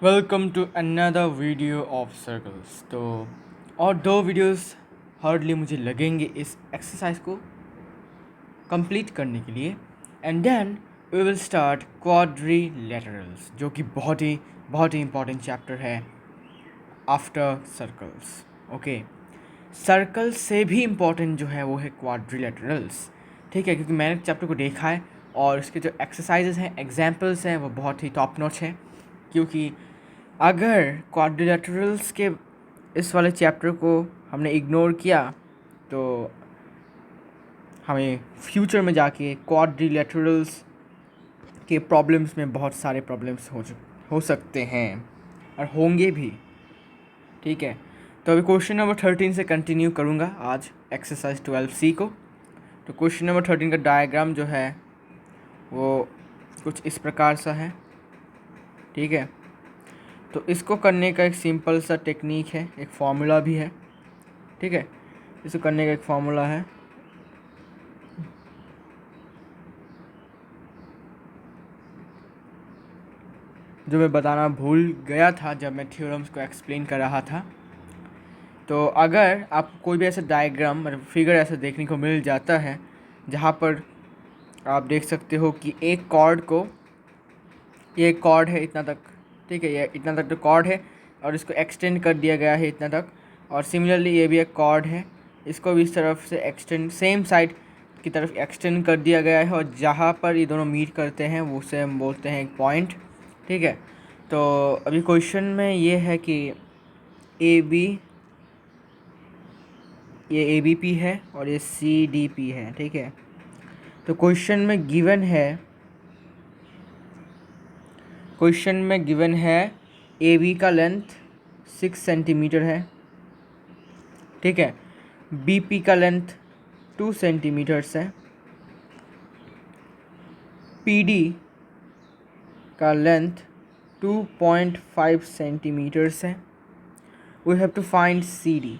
Welcome to another video of circles. तो और दो वीडियोस हार्डली मुझे लगेंगे इस एक्सरसाइज को कंप्लीट करने के लिए। And then we will start quadrilaterals, जो कि बहुत ही इंपॉर्टेंट चैप्टर है आफ्टर सर्कल्स। ओके, सर्कल से भी इम्पॉर्टेंट जो है वो है क्वाड्रिलेटरल्स। ठीक है, क्योंकि मैंने चैप्टर को देखा है और उसके जो एक्सरसाइजेज हैं, एग्जाम्पल्स हैं, वो बहुत ही टॉप नॉच हैं। क्योंकि अगर क्वाड्रिलेटरल्स के इस वाले चैप्टर को हमने इग्नोर किया तो हमें फ्यूचर में जाके क्वाड्रिलेटरल्स के प्रॉब्लम्स में बहुत सारे प्रॉब्लम्स हो सकते हैं और होंगे भी। ठीक है, तो अभी क्वेश्चन नंबर 13 से कंटिन्यू करूँगा आज एक्सरसाइज 12C को। तो क्वेश्चन नंबर 13 का डायग्राम जो है वो कुछ इस प्रकार सा है। ठीक है, तो इसको करने का एक सिंपल सा टेक्निक है, एक फार्मूला भी है। ठीक है, इसको करने का एक फार्मूला है। जो मैं बताना भूल गया था जब मैं थ्योरम्स को एक्सप्लेन कर रहा था। तो अगर आपको कोई भी ऐसा डायग्राम मतलब फिगर ऐसा देखने को मिल जाता है जहाँ पर आप देख सकते हो कि एक कॉर्ड को, ये कॉर्ड है इतना तक, ठीक है, ये इतना तक तो कॉर्ड है और इसको एक्सटेंड कर दिया गया है इतना तक। और सिमिलरली ये भी एक कॉर्ड है, इसको भी इस तरफ से एक्सटेंड, सेम साइड की तरफ एक्सटेंड कर दिया गया है। और जहाँ पर ये दोनों मीट करते हैं वो उसे हम बोलते हैं एक पॉइंट। ठीक है, तो अभी क्वेश्चन में ये है कि ए बी, ये ए बी पी है और ये सी डी पी है। ठीक है, तो क्वेश्चन में गिवन है ए बी का लेंथ 6 सेंटीमीटर है। ठीक है, बी पी का लेंथ 2 सेंटीमीटर्स है, पी डी का लेंथ 2.5 सेंटीमीटर्स है। We have to find C D.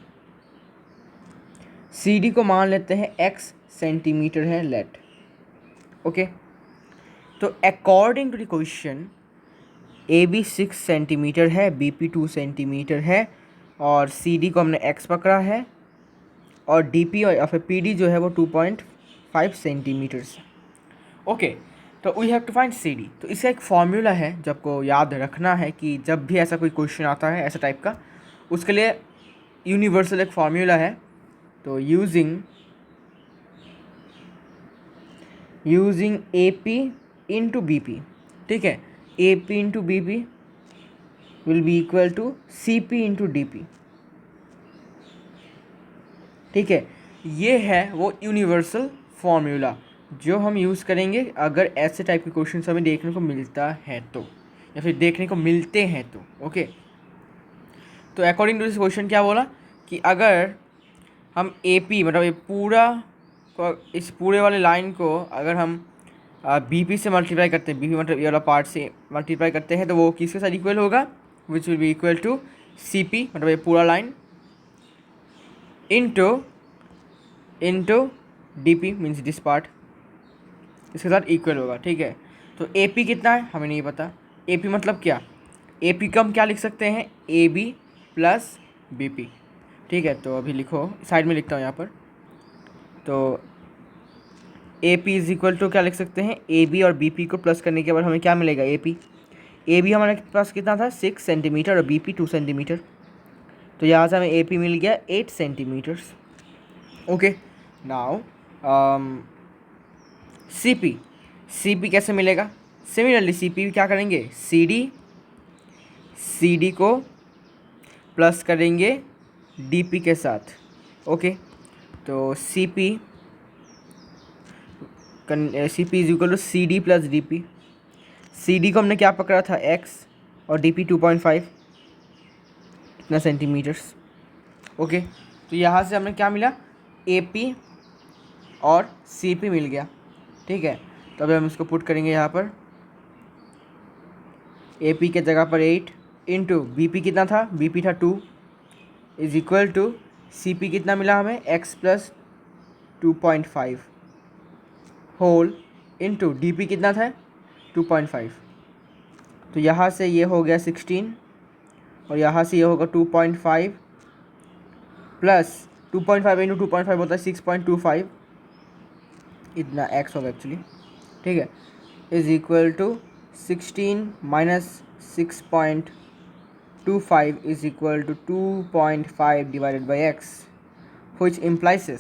C D को मान लेते हैं x सेंटीमीटर है, लेट। ओके, तो according to the question A B 6 centimetre है, बी पी 2 सेंटीमीटर है और सी डी को हमने x पकड़ा है और डी पी और फिर पी डी जो है वो 2.5 सेंटीमीटर्स है। ओके, तो we have to find C D. तो इसका एक फॉर्मूला है जो आपको याद रखना है कि जब भी ऐसा कोई क्वेश्चन आता है ऐसा टाइप का, उसके लिए यूनिवर्सल एक फॉर्मूला है। तो using A P into B P. ठीक है, A P into B P will be equal to C P into D P. ठीक है, ये है वो यूनिवर्सल फॉर्मूला जो हम यूज़ करेंगे अगर ऐसे टाइप के क्वेश्चन हमें देखने को मिलता है तो, या फिर देखने को मिलते हैं तो। ओके, तो अकॉर्डिंग टू दिस क्वेश्चन क्या बोला कि अगर हम ए पी मतलब ये पूरा इस पूरे वाले लाइन को अगर हम बी पी से मल्टीप्लाई करते हैं, बी पी मतलब ये वाला पार्ट से मल्टीप्लाई करते हैं, तो वो किसके साथ इक्वल होगा, which will be equal to C P मतलब ये पूरा line into D P means this part, इसके साथ इक्वल होगा। ठीक है, तो ए पी कितना है हमें नहीं पता। ए पी मतलब क्या, ए पी का हम क्या लिख सकते हैं, A B plus B P. ठीक है, तो अभी लिखो, साइड में लिखता हूँ यहाँ पर। तो A P is equal to क्या लिख सकते हैं, ए बी और बी पी को प्लस करने के बाद हमें क्या मिलेगा, ए बी हमारे पास कितना था 6 सेंटीमीटर और बी पी 2 सेंटीमीटर। तो यहाँ से हमें ए पी मिल गया 8 centimetres. Okay, now C P कैसे मिलेगा, सिमिलरली सी पी क्या करेंगे, सी डी को प्लस करेंगे डी पी के साथ। ओके, तो C P is equal to C D plus D P. C D को हमने क्या पकड़ा था, x, और डी पी 2.5 कितना सेंटीमीटर्स। ओके, तो यहाँ से हमें क्या मिला, ए पी और सी पी मिल गया। ठीक है, तो अभी हम इसको पुट करेंगे यहाँ पर, ए पी के जगह पर 8 इंटू बी पी कितना था, बी पी था 2 is equal to C P कितना मिला हमें, x plus 2.5 whole into D P कितना था 2.5। तो यहाँ से ये हो गया 16 और यहाँ से ये होगा 2.5 प्लस 2.5 इंटू 2.5 होता है 6.25, इतना x होगा एक्चुअली, ठीक है, is equal to 16 minus 6.25 is equal to 2.5 divided by x, which implies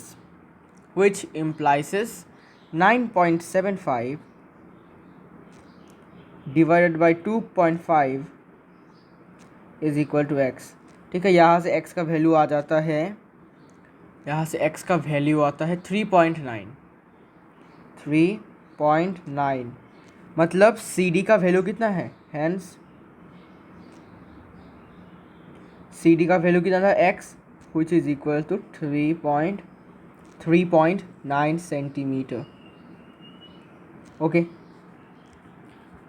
9.75 divided by 2.5 is equal to x। ठीक है, यहाँ से x का वैल्यू आ जाता है, यहाँ से x का वैल्यू आता है 3.9, मतलब CD का वैल्यू कितना है, हैंस CD का वैल्यू कितना था x, which is equal to 3.9 centimetre. Okay,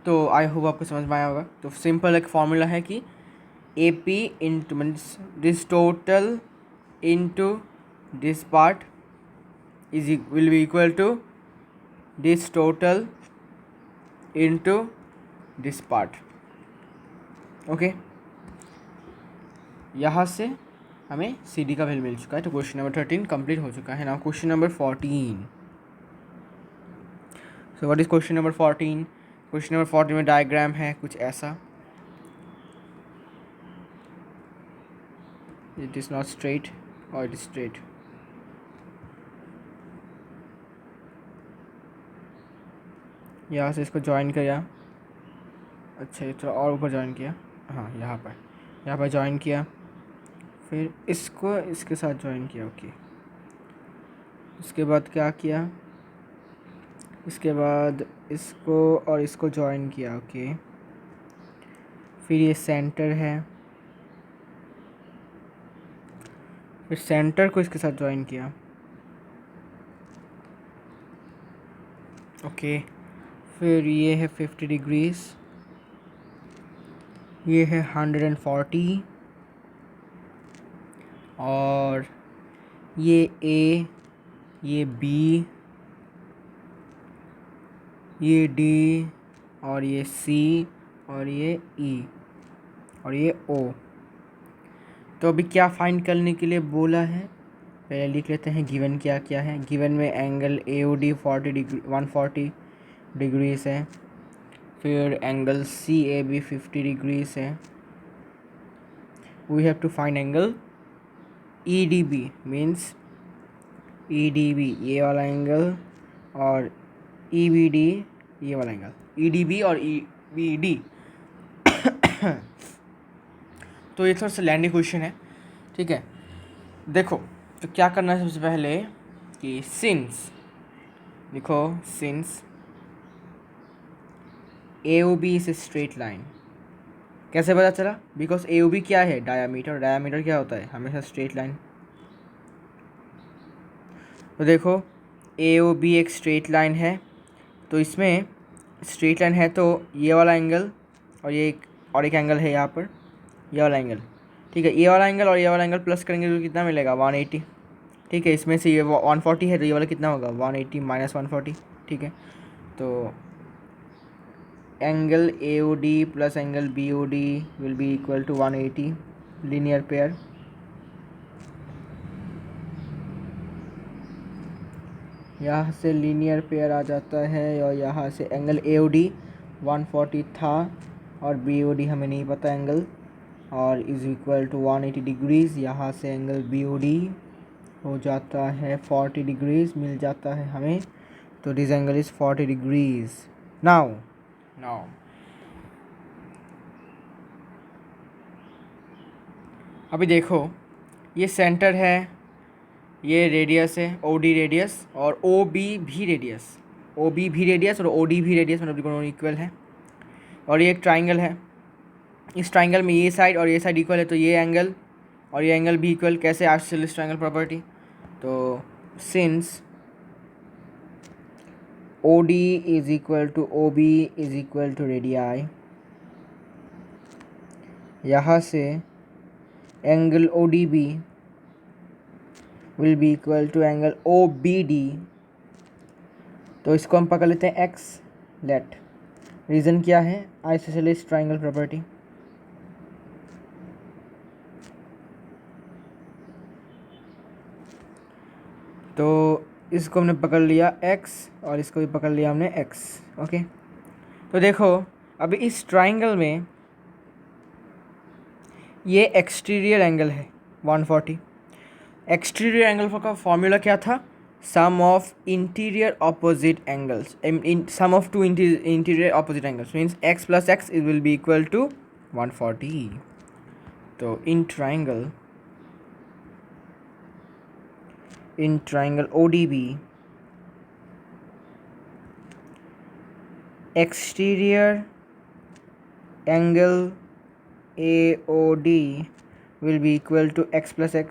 तो आई होप आपको समझ में आया होगा। तो सिंपल एक फॉर्मूला है कि AP into means this total into this part will be equal to this total into this part. Okay, यहाँ से हमें CD का वैल्यू मिल चुका है। तो क्वेश्चन नंबर 13 कंप्लीट हो चुका है। Now question number 14। So what is question number 14? Question number 14 में डायग्राम है कुछ ऐसा, इट इज़ नॉट स्ट्रेट और इट इज स्ट्रेट। यहाँ से इसको ज्वाइन किया, अच्छा ये थोड़ा और ऊपर ज्वाइन किया, हाँ यहाँ पर ज्वाइन किया, फिर इसको इसके साथ ज्वाइन किया। ओके, उसके बाद क्या किया, इसके बाद इसको और इसको ज्वाइन किया। ओके, फिर ये सेंटर है, फिर सेंटर को इसके साथ ज्वाइन किया। ओके, फिर ये है 50 डिग्रीज, ये है 140 और ये A, ये B, ये D और ये C और ये E और ये O। तो अभी क्या फाइंड करने के लिए बोला है, पहले लिख लेते हैं गिवन क्या क्या है। गिवन में एंगल AOD 140 डिग्रीज है, फिर एंगल CAB 50 डिग्रीज है। We have to find angle EDB, means EDB ये वाला एंगल और EBD ये वाला एंगल, EDB और EBD। तो ये थोड़ा सा लैंडी क्वेश्चन है, ठीक है। देखो तो क्या करना है सबसे पहले कि since AOB is a straight line. कैसे पता चला? बिकॉज AOB क्या है, डायामीटर। डायामीटर क्या होता है, हमेशा स्ट्रेट लाइन। तो देखो AOB एक स्ट्रेट लाइन है, तो इसमें स्ट्रेट लाइन है तो ये वाला एंगल और ये एक एंगल है यहाँ पर, ये वाला एंगल, ठीक है। ये वाला एंगल और ये वाला एंगल प्लस करेंगे तो कितना मिलेगा, 180, ठीक है। इसमें से ये 140 है तो ये वाला कितना होगा, 180 माइनस 140, ठीक है। तो angle AOD plus angle BOD will be equal to 180, linear pair. यहाँ से लीनियर पेयर आ जाता है और यहाँ से एंगल AOD 140 था और BOD हमें नहीं पता एंगल, और इज इक्वल टू 180 डिग्रीज़। यहाँ से एंगल BOD हो जाता है 40 डिग्रीज़, मिल जाता है हमें। तो this angle is 40 degrees. Now अभी देखो ये सेंटर है, ये रेडियस है OD रेडियस और OB भी रेडियस, OB भी रेडियस और OD भी रेडियस, मतलब दोनों इक्वल है। और ये एक ट्राइंगल है, इस ट्राइंगल में ये साइड और ये साइड इक्वल है, तो ये एंगल और ये एंगल भी इक्वल। कैसे? Isosceles triangle property. तो since OD is equal to OB is equal to radii, यहाँ से angle ODB will be equal to angle OBD। तो इसको हम पकड़ लेते हैं x, लेट रीज़न क्या है आइसोसेलेस ट्राइंगल प्रॉपर्टी? तो इसको हमने पकड़ लिया x और इसको भी पकड़ लिया हमने x। ओके, तो देखो अभी इस ट्राइंगल में ये एक्सटीरियर एंगल है 140। एक्सटीरियर एंगल का फॉर्मूला क्या था? Sum of interior opposite angles, sum of two interior opposite angles means x plus x it will be equal to 140। तो in triangle ODB, exterior angle AOD will be equal to x plus x।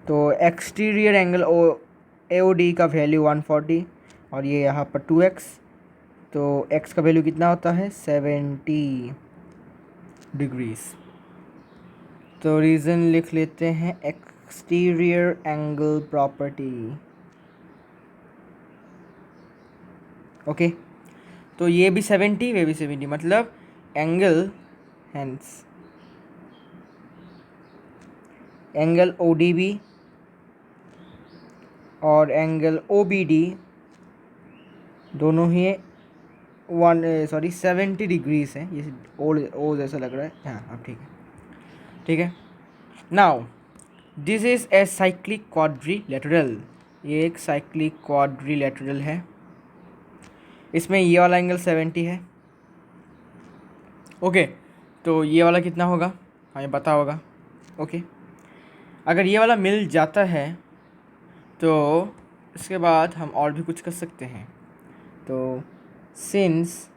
तो exterior angle AOD का value 140 और ये यहाँ पर 2x, तो x का value कितना होता है 70 डिग्रीज। तो रीज़न लिख लेते हैं एक्सटीरियर एंगल प्रॉपर्टी। ओके, तो ये भी 70 वे भी 70, मतलब एंगल हैंस एंगल ODB और एंगल OBD दोनों ही 70 डिग्रीज हैं। ये ओ जैसा लग रहा है, हाँ अब ठीक है, ठीक है। Now this is a cyclic quadrilateral, ये एक साइक्लिक क्वाड्रिलेटरल है। इसमें ये वाला एंगल 70 है। ओके, तो ये वाला कितना होगा हमें पता होगा। ओके, अगर ये वाला मिल जाता है तो इसके बाद हम और भी कुछ कर सकते हैं। तो सिंस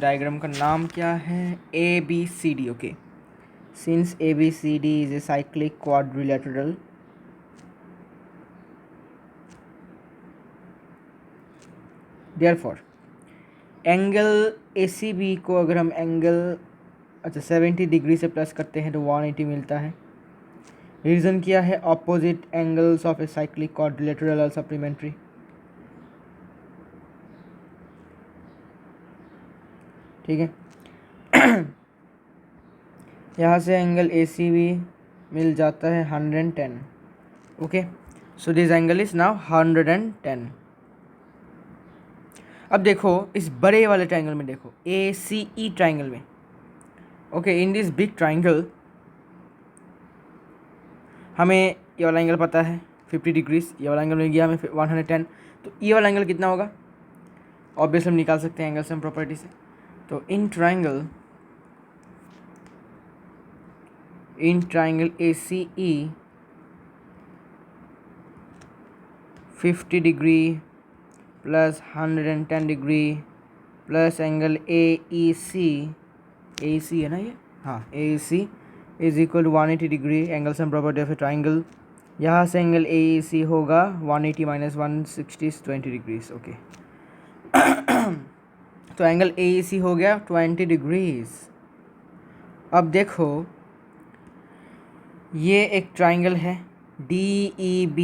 डायग्राम का नाम क्या है ABCD। Okay, since ABCD is a cyclic quadrilateral, therefore angle ACB को अगर हम एंगल 70 डिग्री से प्लस करते हैं तो 180 मिलता है। रीज़न क्या है? Opposite angles of a cyclic quadrilateral are supplementary. ठीक है, यहाँ से एंगल ACB मिल जाता है 110। Okay, so this angle is now 110। अब देखो इस बड़े वाले ट्राइंगल में, देखो ACE ट्राइंगल में। Okay, in this big triangle हमें ये वाला एंगल पता है 50 डिग्रीज, ये वाला एंगल मिल गया हमें 110। तो ये वाला एंगल कितना होगा? ऑब्वियसली हम निकाल सकते हैं एंगल सम प्रॉपर्टी से। तो in triangle ACE 50 degree plus 110 degree plus angle AEC है ना ये, हाँ AEC is equal to 180 degree, angle sum property of a triangle. यहाँ से एंगल AEC होगा 180 माइनस 160 20 डिग्रीज। ओके, तो एंगल AEC हो गया 20 डिग्रीज। अब देखो ये एक ट्राइंगल है DEB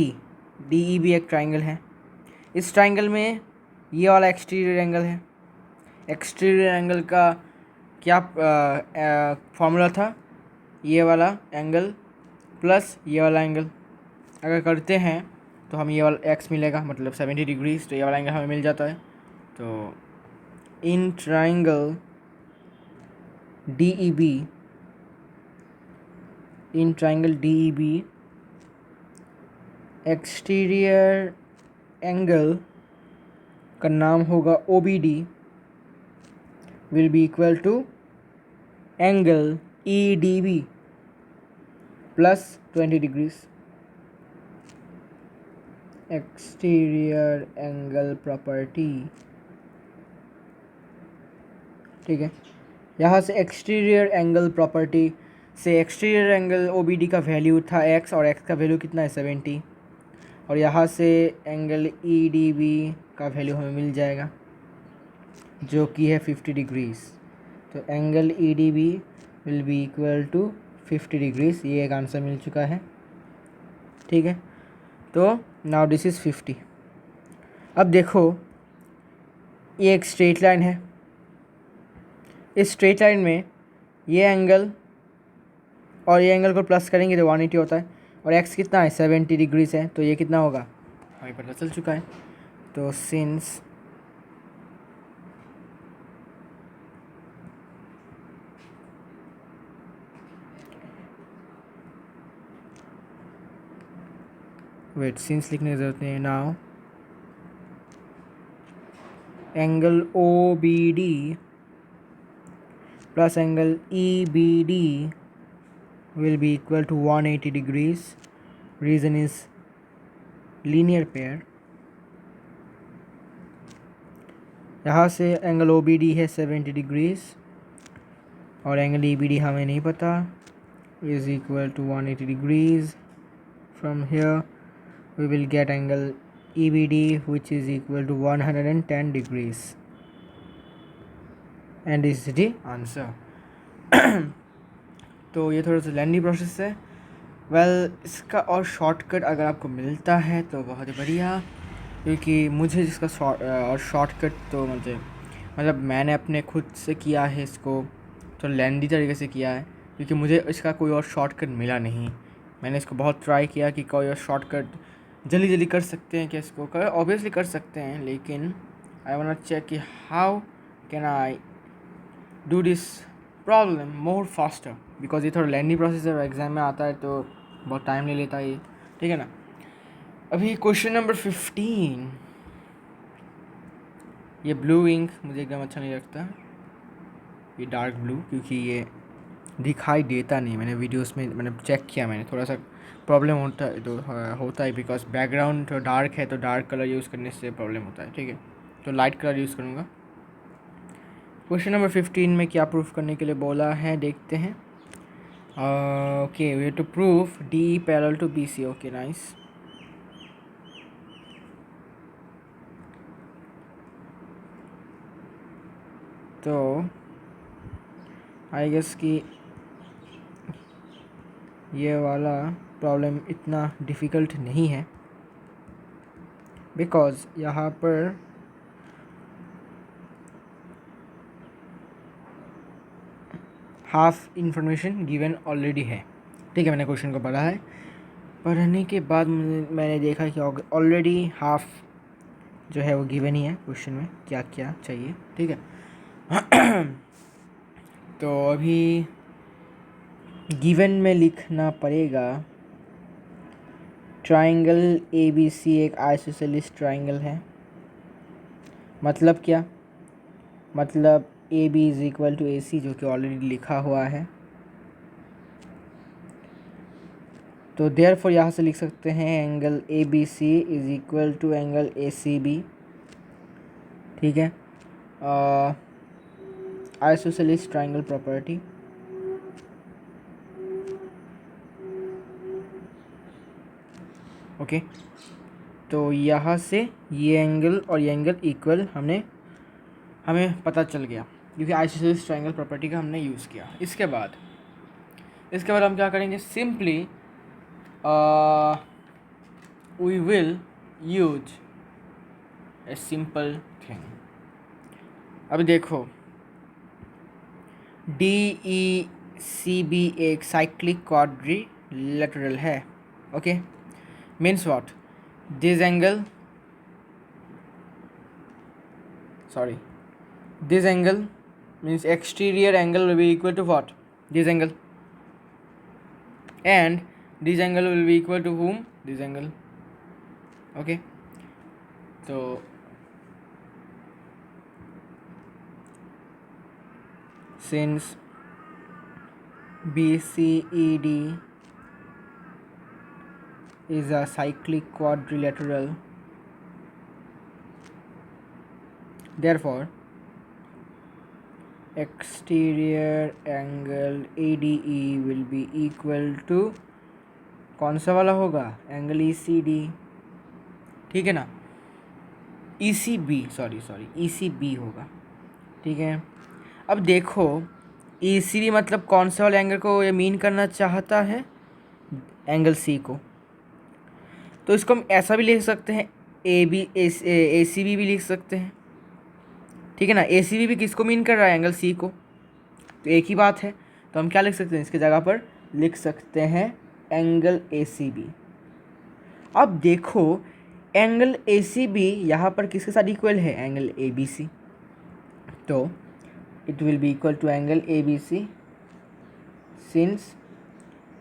एक ट्राइंगल है। इस ट्राइंगल में ये वाला एक्सटीरियर एंगल है। एक्सटीरियर एंगल का क्या फॉर्मूला था? ये वाला एंगल प्लस ये वाला एंगल अगर करते हैं तो हम ये वाला x मिलेगा, मतलब 70 डिग्रीज। तो ये वाला एंगल हमें मिल जाता है। तो in triangle DEB exterior angle का नाम होगा OBD will be equal to angle EDB plus 20 degrees. Exterior angle property, ठीक है। यहाँ से एक्सटीरियर एंगल प्रॉपर्टी से एक्सटीरियर एंगल OBD का वैल्यू था x और x का वैल्यू कितना है 70, और यहाँ से एंगल EDB का वैल्यू हमें मिल जाएगा जो कि है 50 डिग्रीज। तो angle EDB will be equal to 50 degrees. ये एक आंसर मिल चुका है, ठीक है। तो नाउ दिस इज़ 50। अब देखो ये एक स्ट्रेट लाइन है, इस स्ट्रेट लाइन में ये एंगल और ये एंगल को प्लस करेंगे तो 180 होता है, और एक्स कितना है 70 डिग्रीज है, तो ये कितना होगा हमें पता चल चुका है। तो सिंस सिंस लिखने की जरूरत नहीं है। Now angle O B D plus angle E B D will be equal to 180 degrees. Reason is linear pair. यहाँ से एंगल ओ बी डी है 70 डिग्रीज और एंगल ई बी डी हमें नहीं पता, is equal to 180 degrees. From here we will get angle E B D which is equal to 110 degrees and is the answer. तो ये थोड़ा सा lengthy process है। इसका और शॉर्टकट अगर आपको मिलता है तो बहुत बढ़िया, क्योंकि मुझे जिसका शॉर्टकट तो मतलब मैंने अपने खुद से किया है, इसको तो लेंदी तरीके से किया है, क्योंकि मुझे इसका कोई और शॉर्टकट मिला नहीं। मैंने इसको बहुत ट्राई किया कि कोई और शॉर्टकट जल्दी जल्दी कर सकते हैं, कि इसको ऑब्वियसली कर सकते हैं, लेकिन आई वांट चेक कि how can I do this problem more faster, because ये थोड़ा लेंदी प्रोसेस है और एग्ज़ाम में आता है तो बहुत टाइम ले लेता है ये, ठीक है ना। अभी क्वेश्चन नंबर 15, ये ब्लू इंक मुझे एकदम अच्छा नहीं लगता, ये डार्क ब्लू, क्योंकि ये दिखाई देता नहीं। मैंने वीडियोस में मैंने चेक किया, मैंने थोड़ा सा प्रॉब्लम होता है बिकॉज बैकग्राउंड डार्क है, तो डार्क कलर यूज़ करने से प्रॉब्लम होता है, ठीक है। तो लाइट कलर यूज़ करूँगा। क्वेश्चन नंबर 15 में क्या प्रूफ करने के लिए बोला है, देखते हैं। Okay, we have to proof D parallel to B C. Okay, nice. तो आई गेस कि ये वाला प्रॉब्लम इतना डिफ़िकल्ट नहीं है, बिकॉज यहाँ पर हाफ इंफॉर्मेशन गिवन ऑलरेडी है, ठीक है। मैंने क्वेश्चन को पढ़ा है, पढ़ने के बाद मैंने देखा कि ऑलरेडी हाफ जो है वो गिवन ही है क्वेश्चन में, क्या क्या चाहिए, ठीक है। तो अभी गिवन में लिखना पड़ेगा ट्राइंगल ए बी सी एक आइसोसेलेस ट्राइंगल है। मतलब क्या, मतलब A B is equal to A C, जो कि ऑलरेडी लिखा हुआ है। तो देयरफॉर यहाँ से लिख सकते हैं angle A B C is equal to angle A C B, ठीक है। Isosceles triangle property, okay. तो यहाँ से ये एंगल और ये एंगल इक्वल हमें पता चल गया, क्योंकि आइसोसेलेस ट्राइंगल प्रॉपर्टी का हमने यूज़ किया। इसके बाद हम क्या करेंगे, simply we will use a simple thing. अब देखो डी ई सी बी एक साइक्लिक क्वाड्रिलेटरल है, okay. Means what, this angle means exterior angle will be equal to what, this angle, and this angle will be equal to whom, this angle, okay. So since BCED is a cyclic quadrilateral, therefore exterior angle ADE will be equal to कौन सा वाला होगा, angle ECD, ठीक है ना, ECB ECB होगा, ठीक है। अब देखो ECD मतलब कौन सा वाले एंगल को ये मीन करना चाहता है, एंगल C को। तो इसको हम ऐसा भी लिख सकते हैं ए सी बी भी लिख सकते हैं, ठीक है ना। ए सी बी भी किसको मीन कर रहा है? एंगल सी को। तो एक ही बात है, तो हम क्या लिख सकते हैं इसके जगह पर? लिख सकते हैं एंगल ए सी बी। अब देखो एंगल ए सी बी यहाँ पर किसके साथ इक्वल है? Angle A B C. तो it will be equal to angle A B C, since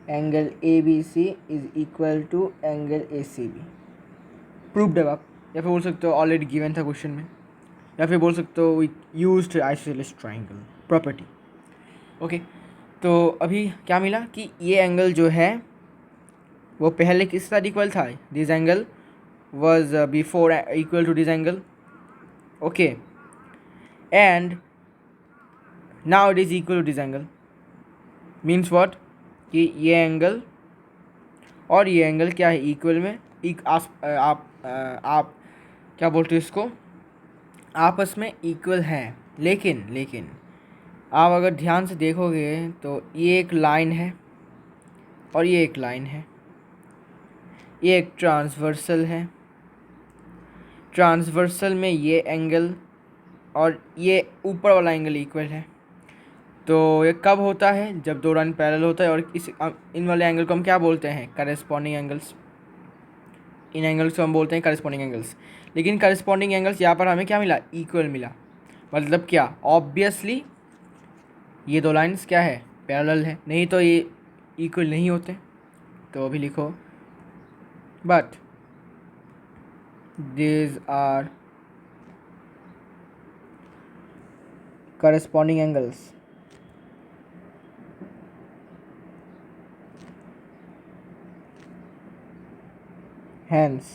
angle A B C is equal to angle A C B. Proved है आप, या फिर बोल सकते हो ऑलरेडी गिवन था क्वेश्चन में, या फिर बोल सकते हो we used isosceles triangle property. Okay, तो अभी क्या मिला कि ये एंगल जो है वो पहले किस साथ इक्वल था? This angle was before equal to this angle, okay, and now it is equal to this angle, means what कि ये एंगल और ये एंगल क्या है? इक्वल में आप क्या बोलते हो इसको? आपस में इक्वल हैं। लेकिन आप अगर ध्यान से देखोगे तो ये एक लाइन है और ये एक लाइन है, ये एक ट्रांसवर्सल है। ट्रांसवर्सल में ये एंगल और ये ऊपर वाला एंगल इक्वल है। तो ये कब होता है? जब दो लाइन पैरेलल होता है। और इन वाले एंगल को हम क्या बोलते हैं? Corresponding angles. इन एंगल्स को हम बोलते हैं करेस्पॉन्डिंग एंगल्स। लेकिन करेस्पॉन्डिंग एंगल्स यहाँ पर हमें क्या मिला? इक्वल मिला। मतलब क्या? ऑब्वियसली ये दो लाइंस क्या है? पैरेलल है, नहीं तो ये इक्वल नहीं होते। तो अभी लिखो but these are corresponding angles, hence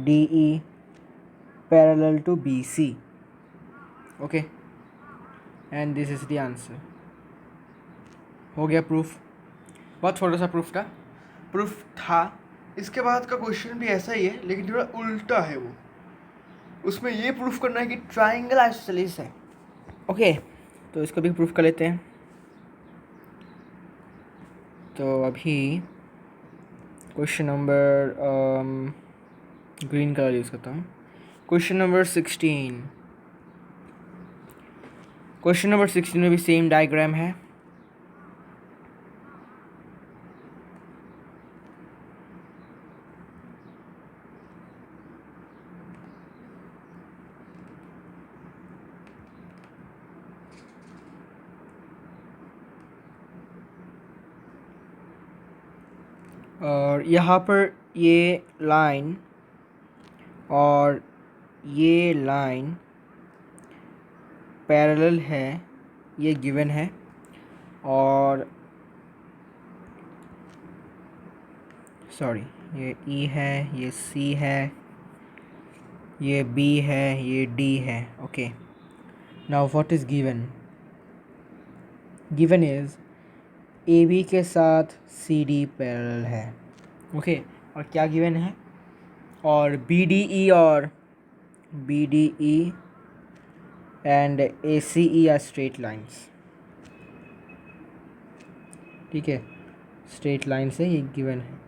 DE parallel to BC, okay, and this is the answer। हो गया प्रूफ। बहुत छोटा सा प्रूफ था। इसके बाद का क्वेश्चन भी ऐसा ही है लेकिन थोड़ा उल्टा है। वो उसमें ये प्रूफ करना है कि ट्राइंगल आइसोसेलेस है। ओके, तो इसको भी प्रूफ कर लेते हैं। तो अभी question number green colour use करता हूँ। Question number 16। क्वेश्चन नंबर 16 में भी सेम डायग्राम है। और यहाँ पर ये लाइन और ये लाइन पैरेलल है, ये गिवन है। और सॉरी, ये E है, ये C है, ये B है, ये D है। Okay, now what is given? Given is AB के साथ CD पैरेलल है। ओके, और क्या गिवन है? और BDE and ACE are straight lines. ठीक है, स्ट्रेट लाइन से ये गिवन है।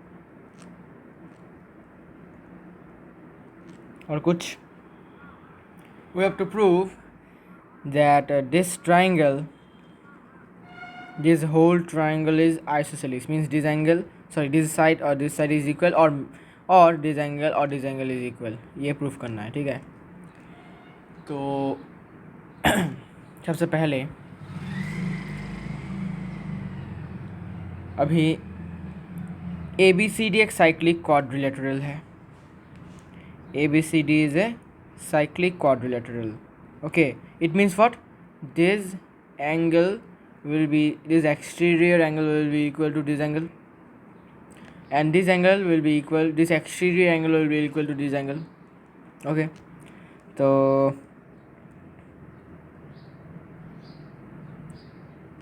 और कुछ we have to prove that this whole triangle is isosceles, means this angle, sorry, this side or this side is equal, or this angle is equal। ये proof करना है, ठीक है। तो सबसे पहले अभी ABCD एक साइक्लिक क्वाड्रिलेटरल है। ABCD is a cyclic quadrilateral, okay, it means what? This exterior angle will be equal to this angle, and this exterior angle will be equal to this angle, okay। So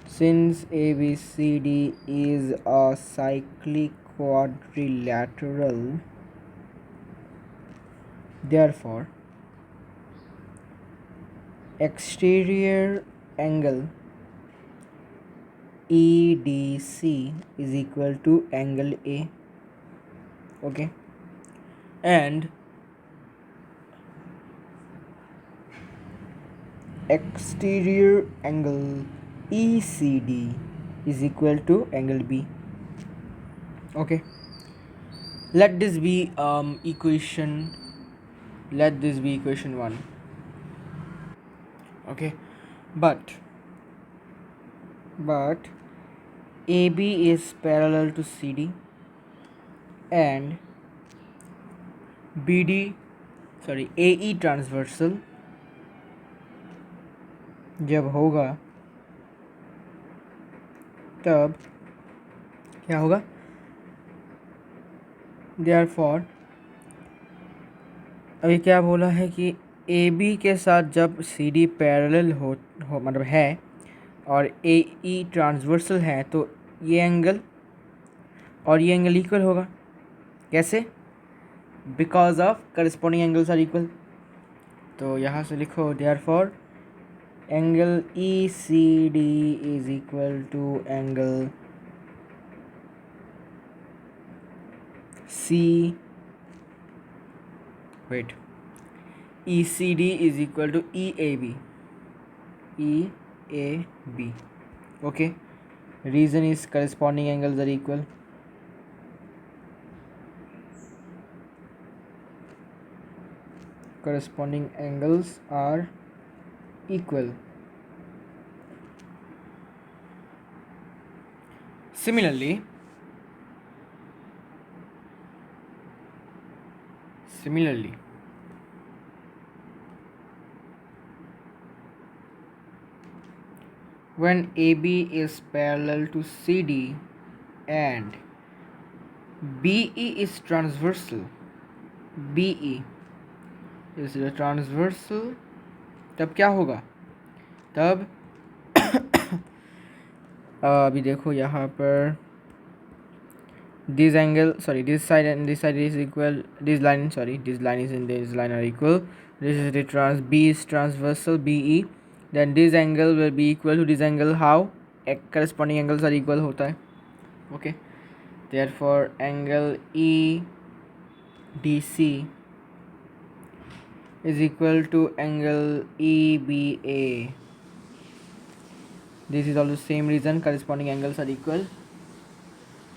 since ABCD is a cyclic quadrilateral, therefore exterior angle EDC is equal to angle A, okay। and exterior angle ECD is equal to angle B. Okay, let this be equation, let this be equation 1. Okay, but AB is parallel to CD and AE transversal जब होगा तब क्या होगा, therefore अभी क्या बोला है कि AB के साथ जब CD पैरेलल हो मतलब है और AE ट्रांसवर्सल है तो ये एंगल और ये एंगल इक्वल होगा. कैसे? Because of corresponding angles are equal. तो यहाँ से लिखो therefore angle ECD is equal to angle ECD is equal to EAB. Okay, reason is corresponding angles are equal. Corresponding angles are equal. Similarly, when AB is parallel to CD and BE is transversal, BE is the transversal, तब क्या होगा? तब अभी देखो यहाँ पर this angle, sorry, this side and this side is equal, this line and this line are equal. This is the B is transversal BE, then this angle will be equal to this angle. How? Corresponding angles are equal होता है. Okay, therefore angle EDC is equal to angle EBA. This is also same reason, corresponding angles are equal.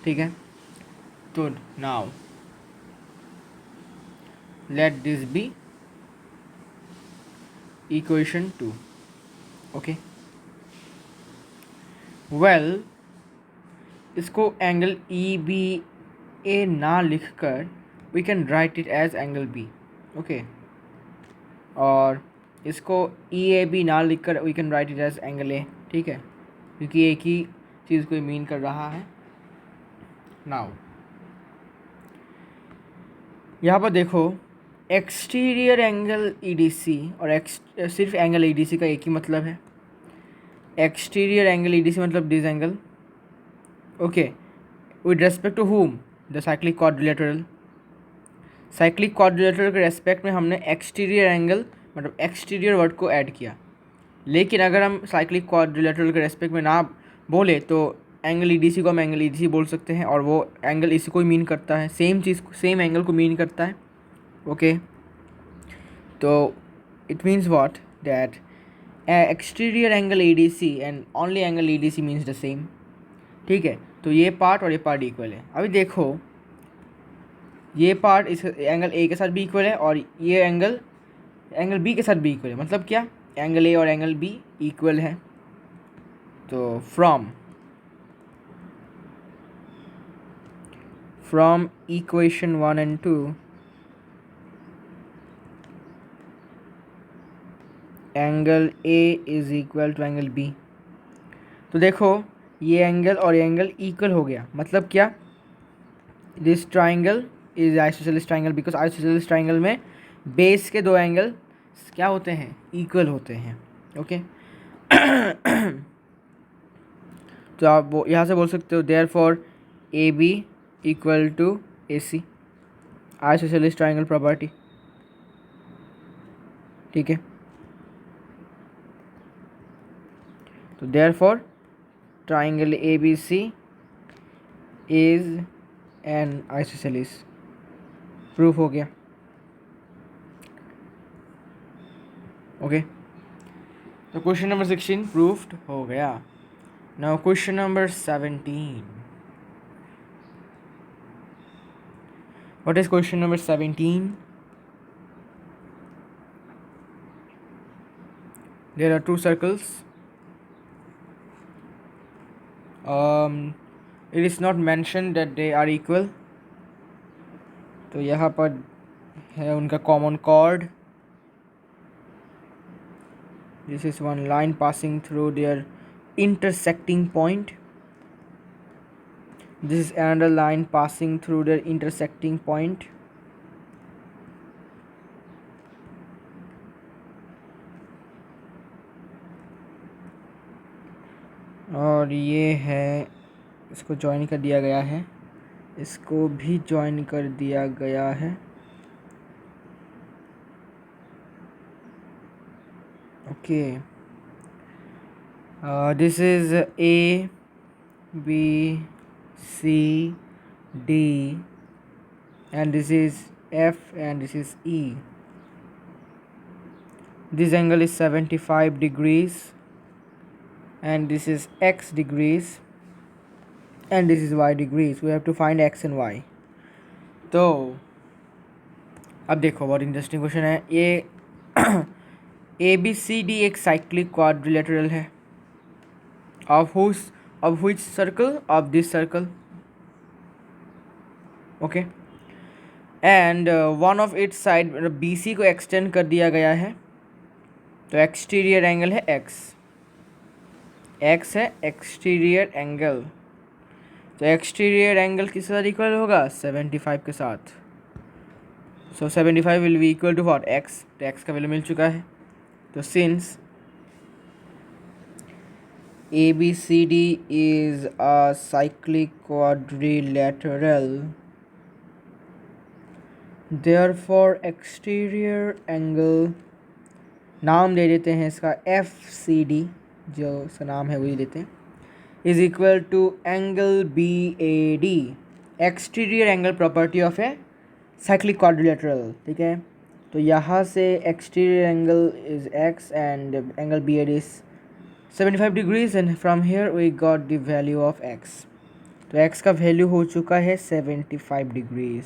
ठीक है, तो now let this be equation 2. Okay, well इसको angle EBA ना लिखकर we can write it as angle B. Okay, और इसको EAB ना लिखकर we can write it as angle A. ठीक है, क्योंकि एक ही चीज़ को मीन कर रहा है. नाउ यहाँ पर देखो एक्सटीरियर एंगल EDC और सिर्फ एंगल EDC का एक ही मतलब है. एक्सटीरियर एंगल EDC मतलब this angle. Okay, with respect to whom? The cyclic quadrilateral. Cyclic quadrilateral के रेस्पेक्ट में हमने एक्सटीरियर एंगल मतलब एक्सटीरियर वर्ड को ऐड किया. लेकिन अगर हम साइक्लिक क्वाड्रिलेटरल के रेस्पेक्ट में ना बोले तो एंगल EDC को हम एंगल EDC बोल सकते हैं और वो एंगल इसी को ही मीन करता है, सेम चीज़ सेम एंगल को मीन करता है. ओके, तो it means what that exterior angle EDC and only angle EDC means the same. ठीक है, तो ये पार्ट और ये पार्ट इक्वल है. अभी देखो ये पार्ट इस एंगल A के साथ भी इक्वल है और ये एंगल B के साथ भी इक्वल है. मतलब क्या? एंगल A और एंगल B इक्वल है. तो फ्रॉम इक्वेशन 1 and 2 एंगल A is equal to angle B. तो देखो ये एंगल और ये एंगल इक्वल हो गया. मतलब क्या? This triangle is isosceles triangle because isosceles triangle में बेस के दो एंगल क्या होते हैं? इक्वल होते हैं. ओके तो आप वो यहाँ से बोल सकते हो therefore AB equal to AC, isosceles triangle property. ठीक है, तो therefore triangle ABC is an isosceles. Proof हो गया। ओके, तो क्वेश्चन नंबर 16 प्रूफ्ड हो गया। Now question number 17। What is question number 17? There are two circles, it is not mention that they are equal. तो यहाँ पर है उनका common chord. This is one line passing through their intersecting point. This is another line passing through their intersecting point. और ये है, इसको join कर दिया गया है, इसको भी ज्वाइन कर दिया गया है। Okay, this is A B C D and this is F and this is E. This angle is 75 degrees and this is X degrees and this is Y degrees. We have to find X and Y. तो अब देखो बहुत interesting question है ये। ए B C D एक cyclic quadrilateral है of which circle? Of this circle. Okay, and one of its side BC को extend कर दिया गया है, तो एक्सटीरियर एंगल है x है एक्सटीरियर एंगल। तो एक्सटीरियर एंगल किस साथ इक्वल होगा? 75 के साथ। So 75 will be equal to what? x। तो x का वैल्यू मिल चुका है। तो since ABCD is a cyclic quadrilateral, therefore exterior angle, नाम दे देते हैं इसका FCD, जो इसका नाम है वही देते हैं, is equal to angle BAD। Exterior angle property of a cyclic quadrilateral, ठीक है। तो यहाँ से exterior angle is x and angle BAD is 75 degrees and from here we got the value of x. तो x का value हो चुका है 75 डिग्रीज।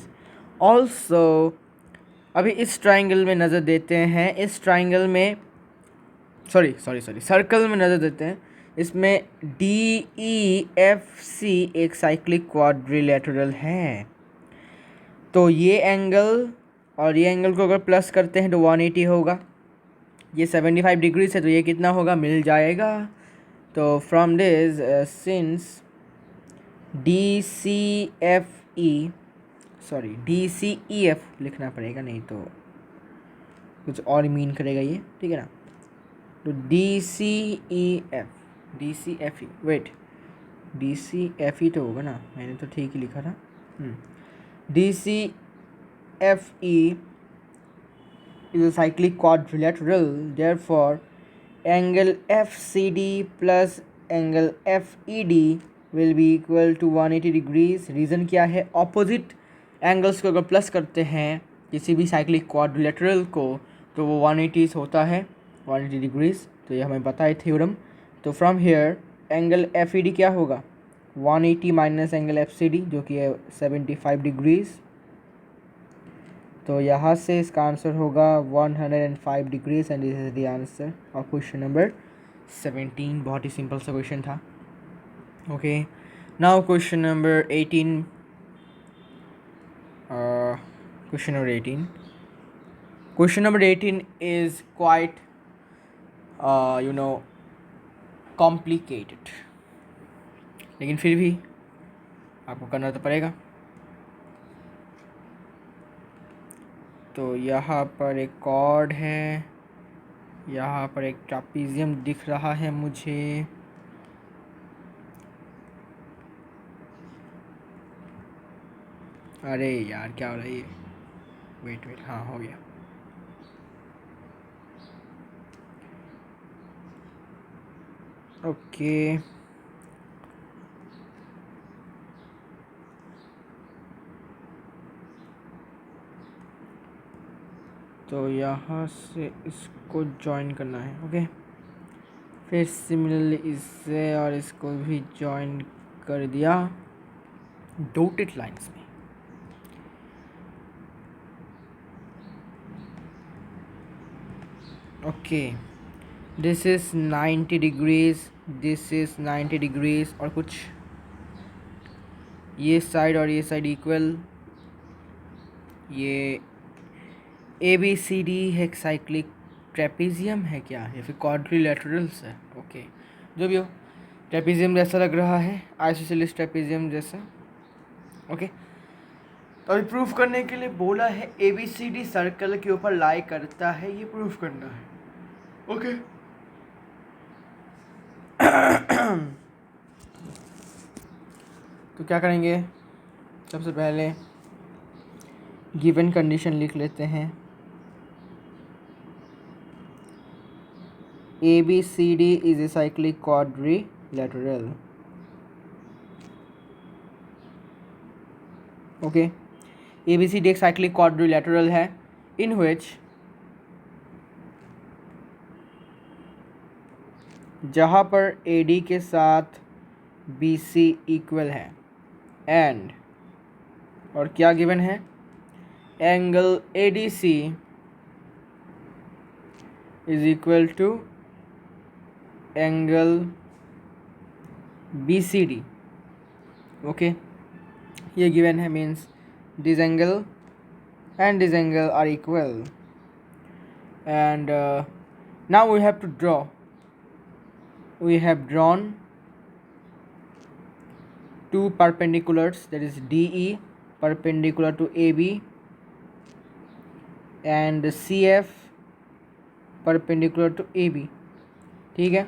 ऑल्सो अभी इस ट्राइंगल में नज़र देते हैं, इस ट्राइंगल में सर्कल में नज़र देते हैं। इसमें DEFC एक साइक्लिक क्वाड्रिलेटरल है। तो ये एंगल और ये एंगल को अगर प्लस करते हैं तो 180 होगा। ये 75 डिग्रीज है तो ये कितना होगा? मिल जाएगा। तो फ्रॉम दिस सिंस DCEF लिखना पड़ेगा, नहीं तो कुछ और मीन करेगा ये, ठीक है ना। तो DCFE तो होगा ना, मैंने तो ठीक ही लिखा था। DCFE is a cyclic quadrilateral, therefore angle FCD plus angle FED will be equal to 180 degrees। Reason क्या है? ऑपोजिट एंगल्स को अगर प्लस करते हैं किसी भी साइक्लिक क्वाड्रिलेटरल को तो वो 180 होता है, 180 डिग्रीज। तो ये हमें पता है थ्योरम। तो फ्रॉम हेयर एंगल FED क्या होगा? 180 माइनस एंगल FCD जो कि है 75 डिग्रीज़। तो यहाँ से इसका आंसर होगा 105 degrees and this is the answer of question number 17। बहुत ही सिंपल सा क्वेश्चन था। Okay, now question number 18। Question number 18 is quite complicated, लेकिन फिर भी आपको करना तो पड़ेगा। तो यहाँ पर एक कॉर्ड है, यहाँ पर एक ट्रापीजियम दिख रहा है मुझे। अरे यार क्या हो रहा है ये? वेट, हाँ हो गया। ओके, तो यहाँ से इसको जॉइन करना है। ओके, फिर सिमिलरली इससे और इसको भी जॉइन कर दिया डॉटेड लाइंस में। Okay, this is 90 degrees, this is 90 degrees, और कुछ ये साइड और ये साइड इक्वल। ये ABCD है साइक्लिक ट्रेपेजियम है क्या, या फिर क्वाड्रिलेटरल्स है। ओके, जो भी हो, ट्रेपेजियम जैसा लग रहा है, आइसोसेलेस ट्रेपेजियम जैसा। ओके, तो अभी प्रूफ करने के लिए बोला है ABCD सर्कल के ऊपर लाई करता है, ये प्रूफ करना है। ओके तो क्या करेंगे, सबसे पहले गिवन कंडीशन लिख लेते हैं। ABCD is a cyclic quadrilateral. Okay, ABCD एक साइक्लिक क्वाड्रिलेटरल है इन विच जहाँ पर AD के साथ BC इक्वल है एंड, और क्या गिवन है, angle ADC is equal to angle BCD। Okay, ये गिवन है, means this angle and this angle are equal, and now we have to draw, we have drawn two perpendiculars, that is DE perpendicular to AB and CF perpendicular to AB। ठीक है,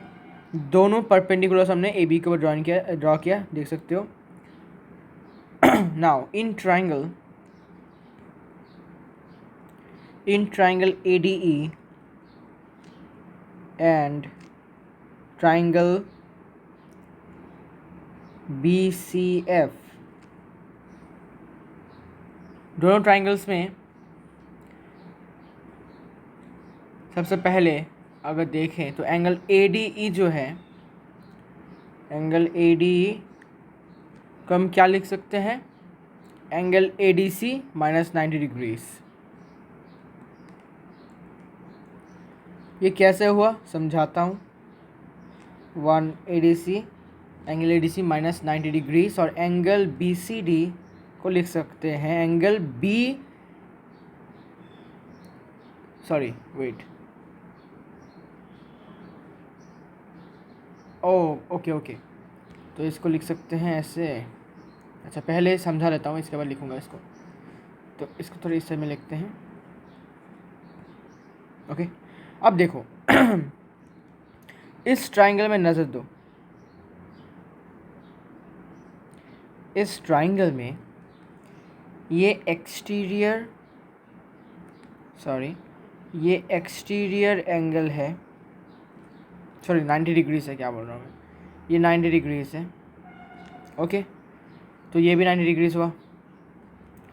दोनों perpendicular हमने AB के ऊपर draw किया, देख सकते हो। Now in triangle ADE and triangle BCF, दोनों ट्राइंगल्स में सबसे पहले अगर देखें तो एंगल ADE जो है, एंगल ADE को हम क्या लिख सकते हैं, एंगल ADC माइनस 90 डिग्रीज। ये कैसे हुआ समझाता हूँ। 1 ADC, angle ADC minus 90 degrees, और एंगल BCD को लिख सकते हैं एंगल ओके, तो इसको लिख सकते हैं ऐसे। अच्छा, पहले समझा लेता हूँ, इसके बाद लिखूँगा इसको। तो इसको थोड़ा इस साइड में लिखते हैं। ओके, अब देखो इस ट्राइंगल में नज़र दो, इस ट्राइंगल में ये एक्सटीरियर एंगल है, 90 डिग्री से, क्या बोल रहा हूँ मैं, ये 90 डिग्री से। ओके, तो ये भी 90 डिग्रीज हुआ।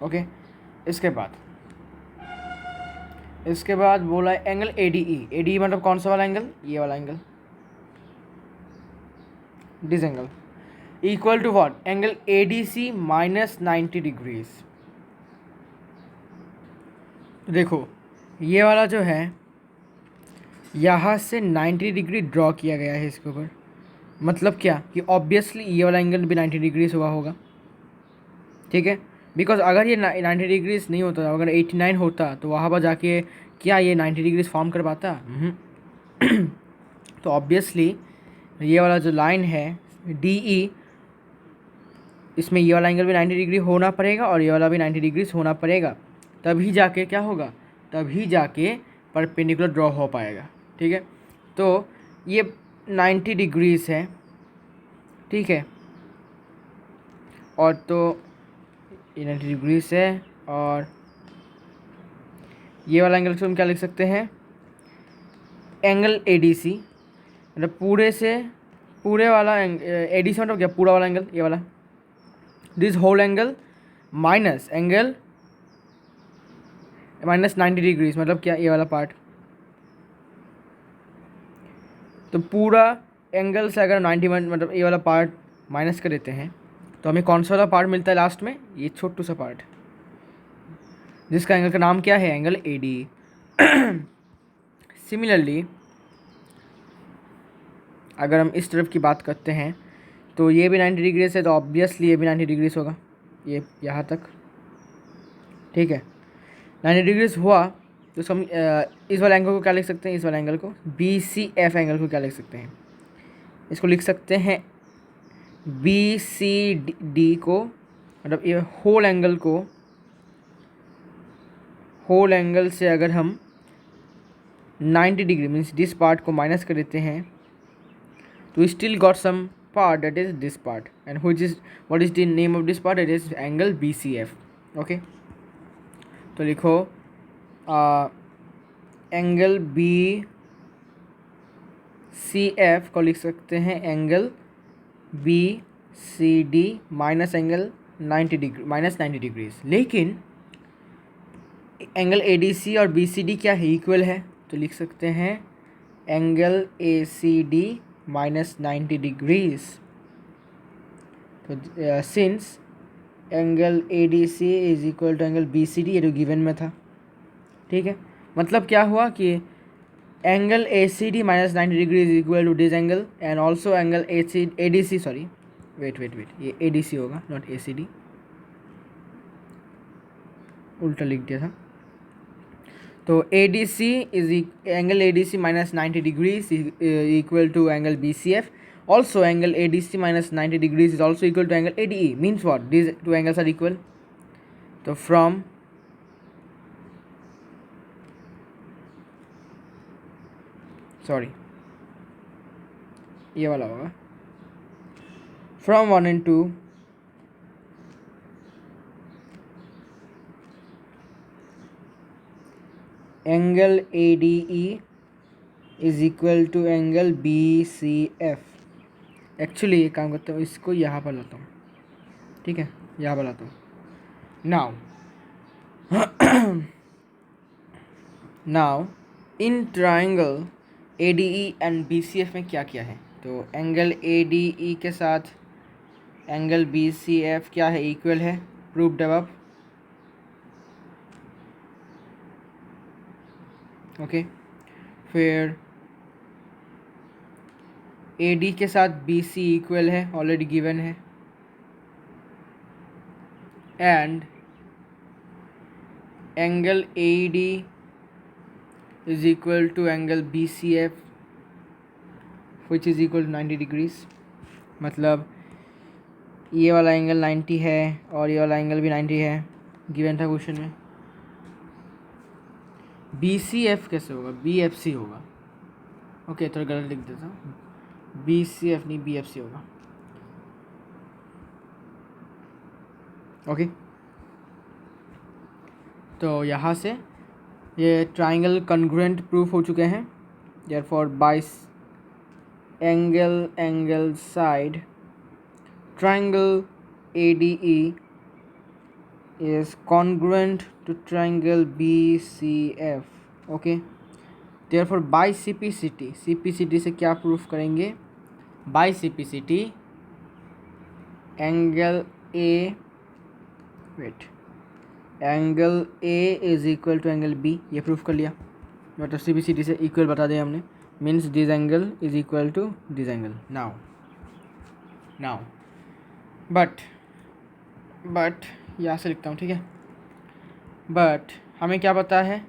ओके, इसके बाद बोला है एंगल ADE मतलब कौन सा वाला एंगल, ये वाला angle, this angle equal to what, angle ADC minus 90 degrees. देखो ये वाला जो है यहाँ से 90 डिग्री ड्रॉ किया गया है इसके ऊपर, मतलब क्या कि ऑब्वियसली ये वाला एंगल भी 90 डिग्रीज हुआ होगा। ठीक है, बिकॉज अगर ये 90 डिग्रीज नहीं होता, अगर 89 होता तो वहाँ पर जाके क्या ये 90 डिग्रीज फॉर्म कर पाता। तो ऑब्वियसली ये वाला जो लाइन है DE, इसमें ये वाला एंगल भी 90 डिग्री होना पड़ेगा और ये वाला भी 90 डिग्रीज होना पड़ेगा, तभी जाके क्या होगा, तभी जाके परपेंडिकुलर ड्रॉ हो पाएगा। ठीक है, तो ये 90 डिग्रीज है, ठीक है, और तो ये 90 डिग्रीज है, और ये वाला एंगल को हम क्या लिख सकते हैं, एंगल ADC मतलब पूरे वाला ADC मतलब क्या, पूरा वाला एंगल, ये वाला, this whole angle minus angle -90 degrees मतलब क्या, ये वाला पार्ट। तो पूरा एंगल से अगर 91 मतलब ये वाला पार्ट माइनस कर देते हैं तो हमें कौन सा वाला पार्ट मिलता है लास्ट में, ये छोटू सा पार्ट, जिसका एंगल का नाम क्या है, एंगल ए डी। सिमिलरली अगर हम इस तरफ की बात करते हैं तो ये भी 90 डिग्रीज है, तो ऑब्वियसली ये भी 90 डिग्रीज होगा, ये यहाँ तक, ठीक है। 90 डिग्रीज हुआ तो हम इस वाले एंगल को क्या लिख सकते हैं, इस वाले एंगल को बी सी एफ एंगल को क्या लिख सकते हैं, इसको लिख सकते हैं बी सी डी को, मतलब ये होल एंगल से अगर हम 90 डिग्री मीन्स दिस पार्ट को माइनस कर देते हैं तो still got some part that is this part, and which is what is the name of this part, it is angle BCF. okay, तो लिखो एंगल BCF को लिख सकते हैं angle BCD minus angle 90 degrees. लेकिन एंगल ADC और BCD क्या है, इक्वल है, तो लिख सकते हैं एंगल ACD -90 डिग्रीज। तो since angle ADC is equal to angle BCD, ये जो गिवन में था, ठीक है। मतलब क्या हुआ कि angle ACD -90 degree is equal to this angle, and also angle ADC, sorry wait, ये ADC होगा नॉट ACD, उल्टा लिख दिया था। तो ADC is angle ADC -90 degrees equal to angle BCF. Also angle ADC -90 degrees is also equal to angle ADE. Means what? These two angles are equal. So from ये वाला होगा, from 1 and 2 angle ADE is equal to angle BCF. Actually ये काम करता हूँ, इसको यहाँ पर लाता हूँ, ठीक है, यहाँ पर लाता हूँ। Now in triangle ADE and BCF में क्या क्या है, तो एंगल ADE के साथ एंगल BCF क्या है, इक्वल है, प्रूव्ड अबव। ओके, फिर AD के साथ BC इक्वल है, ऑलरेडी गिवन है, and angle AD is equal to angle BCF which is equal to 90 degrees. मतलब ये वाला एंगल 90 है और ये वाला एंगल भी 90 है, गिवन था क्वेश्चन में। BCF कैसे होगा, BFC होगा। ओके, थोड़ा गलत लिख देता हूँ, BCF नहीं BFC होगा। ओके, तो यहाँ से ये ट्राइंगल कॉन्ग्रुएंट प्रूफ हो चुके हैं। Therefore by angle side triangle ADE is congruent to triangle BCF. okay, therefore by CPCT से क्या प्रूफ करेंगे, by CPCT angle A is equal to angle B, ये प्रूफ कर लिया, मतलब CPCT से इक्वल बता दिया हमने, means this angle is equal to this angle. Now but यहाँ से लिखता हूँ, ठीक है। बट हमें क्या पता है,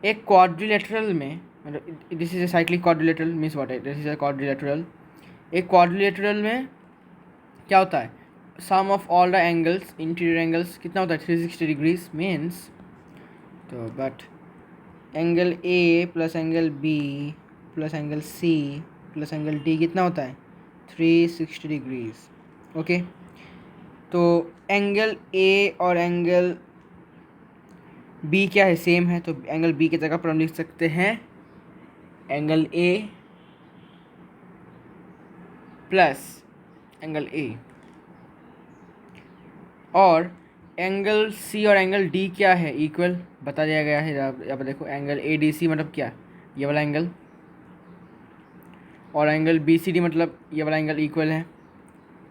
एक क्वाड्रिलेटरल में, मतलब this is a cyclic quadrilateral, means what है, दिस इज ए क्वाड्रिलेटरल। एक क्वाड्रिलेटरल में क्या होता है, sum of all the angles, interior angles कितना होता है, 360 डिग्रीज मीन्स, तो but angle A plus angle B plus angle C plus angle D कितना होता है, 360 डिग्रीज। ओके, तो एंगल A और एंगल B क्या है, सेम है, तो एंगल B की जगह पर हम लिख सकते हैं angle A plus angle A, और एंगल C और एंगल D क्या है, इक्वल, बता दिया गया है। यहाँ पर देखो एंगल ए डी सी मतलब क्या, ये वाला एंगल, और एंगल बी सी डी मतलब ये वाला एंगल इक्वल है।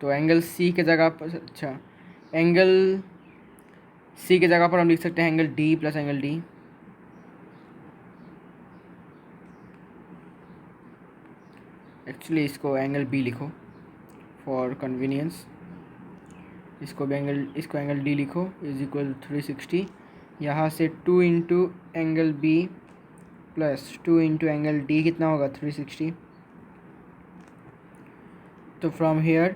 तो एंगल सी के जगह पर, अच्छा एंगल सी के जगह पर हम लिख सकते हैं angle D plus angle D. Actually इसको एंगल बी लिखो फॉर कन्वीनियंस, इसको एंगल डी लिखो, इज इक्वल 360। यहाँ से 2 into angle B plus 2 into angle D कितना होगा 360। तो फ्रॉम हेयर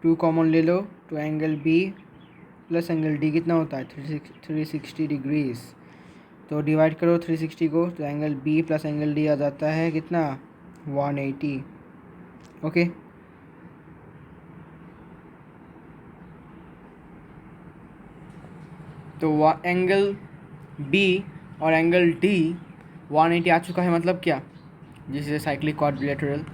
2 कॉमन ले लो, तो angle B plus angle D कितना होता है 360 डिग्रीज। तो डिवाइड करो 360 को, तो angle B plus angle D आ जाता है कितना 180। ओके तो एंगल बी और एंगल डी 180 आ चुका है, मतलब क्या, जिससे साइक्लिक क्वाड्रिलेटरल।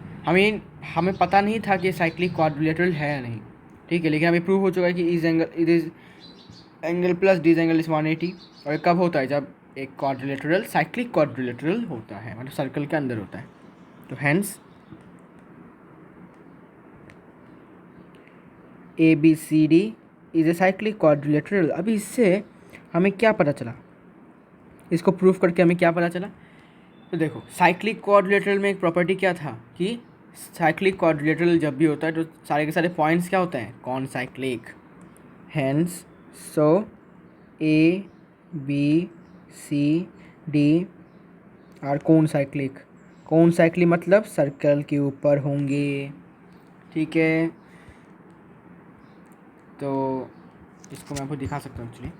हमें पता नहीं था कि साइक्लिक क्वाड्रिलेटरल है या नहीं, ठीक है, लेकिन अभी प्रूव हो चुका है कि is angle plus D angle is 180। और ये कब होता है, जब एक क्वाड्रिलेटरल साइक्लिक क्वाड्रिलेटरल होता है, मतलब सर्कल के अंदर होता है। तो hence A B C D is a cyclic quadrilateral. अभी इससे हमें क्या पता चला, इसको प्रूफ करके हमें क्या पता चला। तो देखो साइक्लिक क्वाड्रिलेटरल में एक प्रॉपर्टी क्या था कि साइक्लिक क्वाड्रिलेटरल जब भी होता है तो सारे के सारे पॉइंट्स क्या होते हैं, concyclic. Hence so A B C D are concyclic. Concyclic मतलब सर्कल के ऊपर होंगे, ठीक है। तो इसको मैं आपको दिखा सकता हूँ एक्चुअली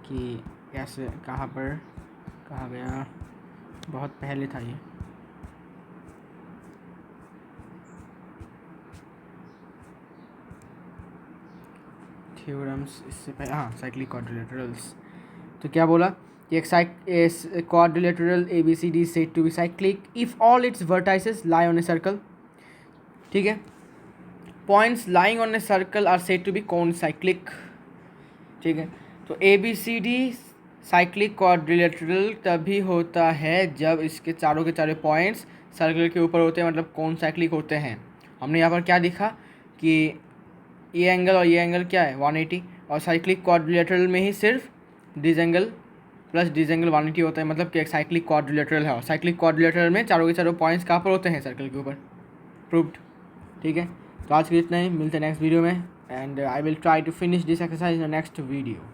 कि कैसे, कहाँ पर, कहाँ गया, बहुत पहले था ये। थ्योरम्स इससे पहले, हाँ साइक्लिक क्वाड्रिलेटरल्स। तो क्या बोला कि एक quadrilateral A B C D said to be cyclic if all its vertices lie on a circle, ठीक है। Points lying on a circle are said to be concyclic, ठीक है। तो A B C D cyclic quadrilateral तभी होता है जब इसके चारों के चारों पॉइंट्स सर्कल के ऊपर होते हैं, मतलब कौन साइक्लिक होते हैं। हमने यहाँ पर क्या दिखा कि ये एंगल और ये एंगल क्या है 180, और साइक्लिक क्वाड्रिलेटरल में ही सिर्फ डिज एंगल प्लस डिज एंगल 180 होता है, मतलब कि एक साइक्लिक क्वाड्रिलेटरल है। और साइक्लिक क्वाड्रिलेटरल में चारों के चारों पॉइंट्स कहाँ पर होते हैं, सर्कल के ऊपर। प्रूव्ड, ठीक है। तो आज के इतना ही, मिलते हैं नेक्स्ट वीडियो में, and I will try to finish this exercise in next video.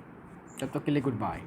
तब तक के लिए गुड बाय।